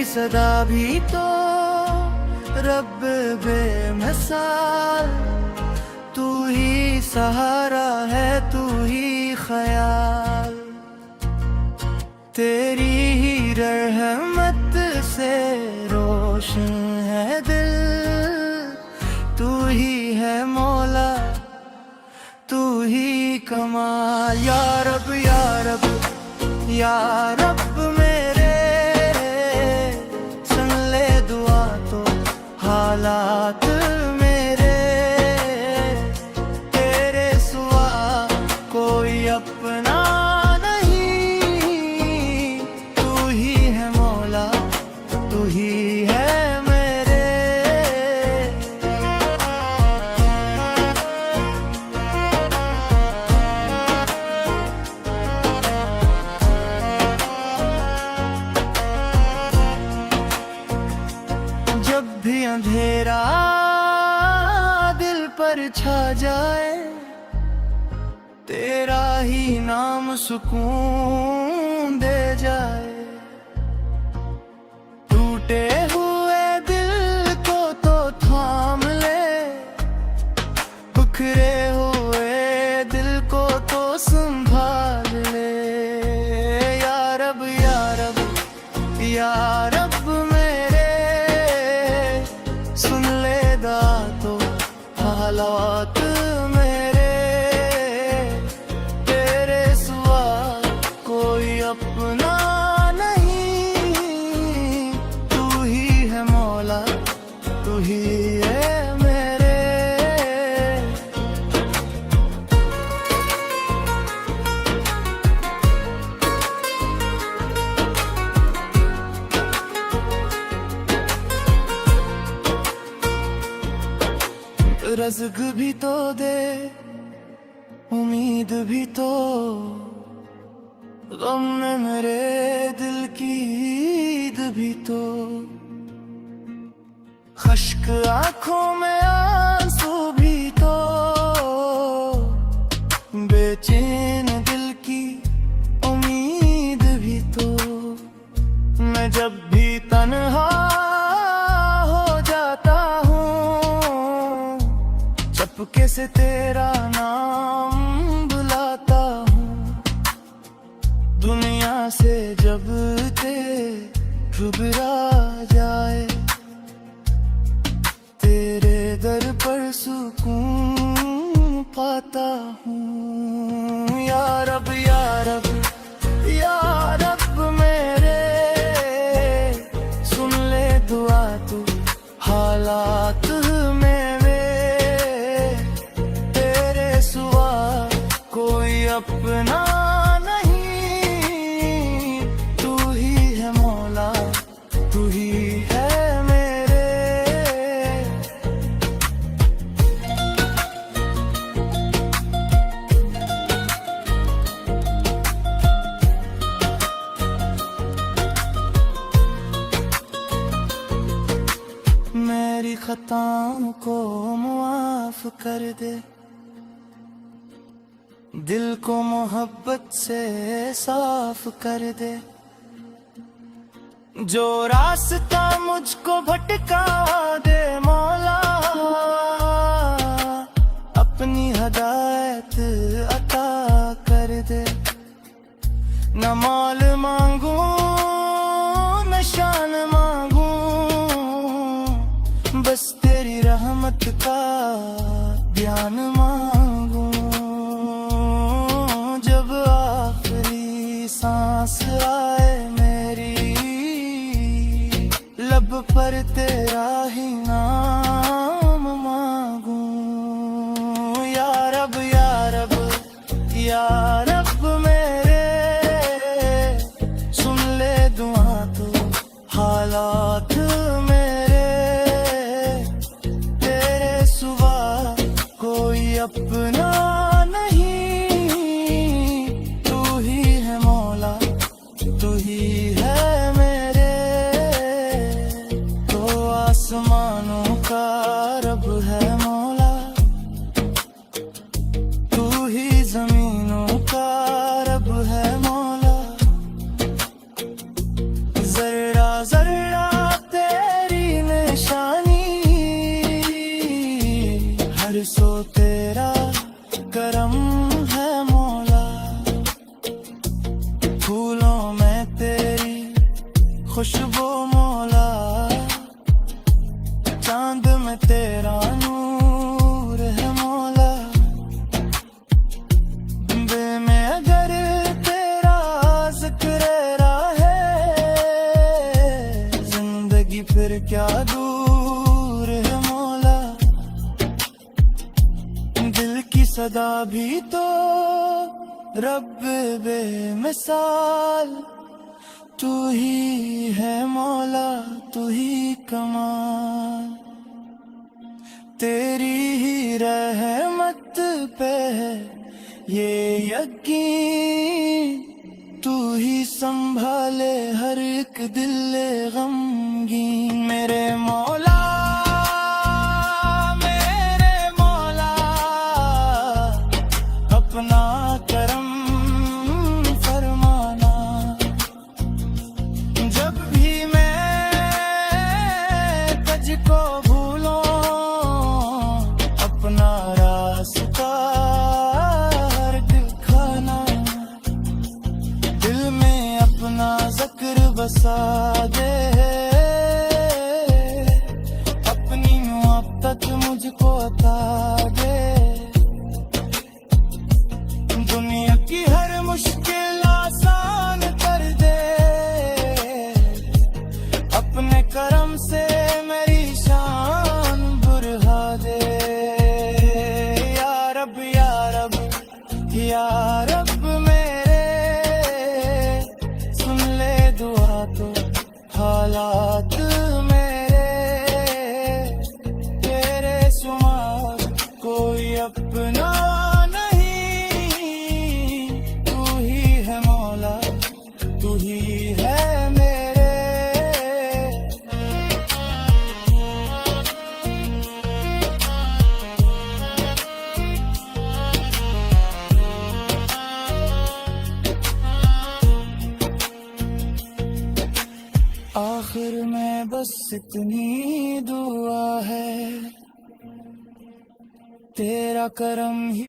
सदा भी तो रब बेमिसाल, तू ही सहारा है, तू ही ख्याल। तेरी ही रहमत से रोशन है दिल, तू ही है मौला, तू ही कमाल। या रब या रब या रब मेरे, सुन ले दुआ तो हालात मेरे, तेरे सिवा कोई अपना नहीं, तू ही है मौला, तू ही है मेरे। जब भी अंधेरा दिल पर छा जाए, तेरा ही नाम सुकून दे जाए। टूटे हुए दिल को तो थाम ले, बिखरे हुए दिल को तो संभाल ले। या रब या रब या रब मेरे, सुन ले दा तो हालात मेरे, तेरे सिवा कोई अपना नहीं, तू ही है मौला, तू ही है मेरे। रज़्क़ भी तो दे, उम्मीद भी तो, गम में मेरे दिल की ईद भी तो। खश्क आंखों में आंसू भी तो, बेचैन दिल की उम्मीद भी तो। मैं जब भी तन्हा हो जाता हूँ, चुपके से तेरा नाम बुलाता हूँ। दुनिया से जब ते घुबरा जाए, तेरे दर पर सुकून पाता हूँ। या रब या रब या रब मेरे, सुन ले दुआ तू हालात मेरे, तेरे सिवा कोई अपना नहीं, तू ही है मौला, तू ही है मेरे। मेरी खताओं को मुआफ कर दे, दिल को मोहब्बत से साफ कर दे। जो रास्ता मुझको भटका दे मौला, अपनी हदायत अता कर दे। न माल मांगू न शान मांगू, बस तेरी रहमत का ध्यान मांगू। जब आखिरी सांस आए मेरी, लब पर तेरा ही नाम मांगू। या रब या रब या रब मेरे, सुन ले दुआ तो हालात मेरे, तेरे सिवा कोई अपना नहीं, तू ही है मौला, तू ही है मेरे। तो आसमानों का रब है मौला, तू ही जमीनों का रब है मौला। जर्रा जर्रा बरसों तेरा करम है मौला, फूलों में तेरी खुशबू मौला, चांद में तेरा नूर है मौला, दिल में अगर तेरा जिक्र है, जिंदगी फिर क्या दूर है मौला, दिल की सदा भी तो रब बेमिसाल, तू ही है मौला, तू ही कमाल, तेरी ही रहमत पे है ये यकीन, तू ही संभाले हर एक दिल गमगीन। मेरे मौला अपना करम फरमाना, जब भी मैं तुझको भूलूं अपना रास्ता दिखाना, दिल में अपना जिक्र बसा दे, अपनी मोहब्बत मुझको अता दे, दुनिया की हर मुश्किल आसान कर दे, अपने करम से मेरी शान बुरहा दे, या रब या रब या रब मेरे, सुन ले दुआ तो हालात मेरे, तेरे सुमा कोई अपना तू ही है मेरे। आखिर में बस इतनी दुआ है, तेरा करम ही